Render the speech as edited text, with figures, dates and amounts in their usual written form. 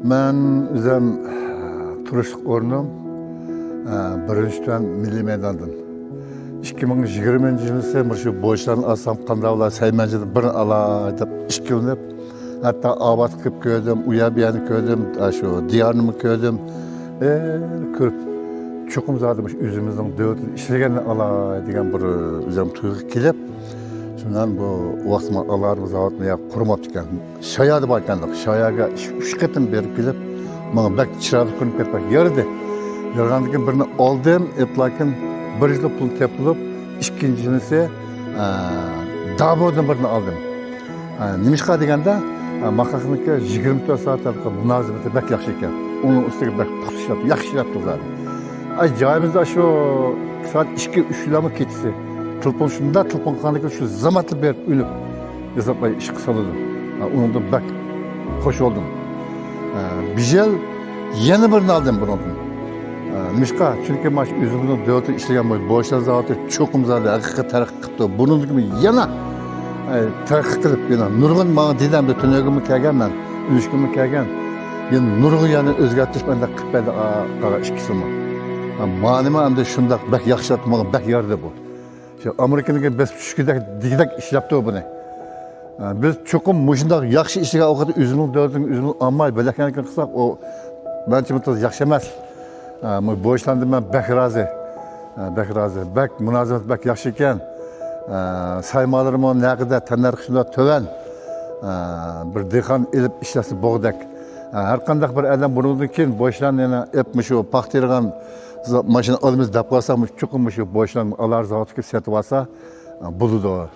Ben özüm turistlik ornum birinchidan Milliy Maydondan 2020 yılı şu boşlarını alsam qanday saymancıdan bir ala deb ish qilinib, hatta Abat qilib ko'rdim, Uyabiyani ko'rdim, şu Diyarnimi ko'rdim. Ko'rib cho'qim zodi o'zimizning davlatda ishlagan ala degan bir o'zim tuyg'u kelib, shundan bu vaqtma alarmi zavodni qurmoqchi ekan. Shoyada bor ekanlik. Shoyaga 3 qatim berib kelib, menga bak chiroyli ko'rinib ketdi. Yerdi. Yurgandan keyin birini oldim, lakin bir yil pul tepilib, ikkinchisini Dabodan birini oldim. Nimishqa deganda, maqaqniki 24 soatlik munosabati bak yaxshi ekan. Uning ustiga bak puxtlab, yaxshilab turadi. Ay joyimizda shu soat 2-3 yilmi ketsa, telefon shunda telefon qilganda shu zamatli berib o'lib, hisoblay ish qildim. Uningda bak xo'sh oldim. Bir yil yana birini oldim bundan. Nimishqa? Chunki men o'zimning davlatda ishlagan boshlar zavodi cho'qim zavodi haqiqiy taraqqiy qildi. Buningmi yana taraqqiy qilib yana nurg'un menga dedamda tunagimni kelganman, ulishgimni kelgan. Men nurg'un yana o'zgartirish menda qilib berdi ikkisini. Ma'nima endi shundoq bak yaxshilab menga bak yardi bu. Shu Amerikaniga biz tushkidak digdak ishlabdi buni. Biz cho'qim mushundoq yaxshi ishlagan vaqt o'zimning davlatimni o'zimiz olmay bilakanlik qilsak, o menimcha bu yaxshi emas. Bu işlanda ben bek razı. Bek münazebet bek yaxşı ekan. Saymalarım o ne kadar tannarxışlar töven. Bir dehqon ilip işlasi boğdak. Her qandaq bir adam bundan keyin bu işlarni yana etmiş o paxtirgan maşina alımız dep qalsak, cho'qim bu işlarni alar zavodiga setib olsa, buludu.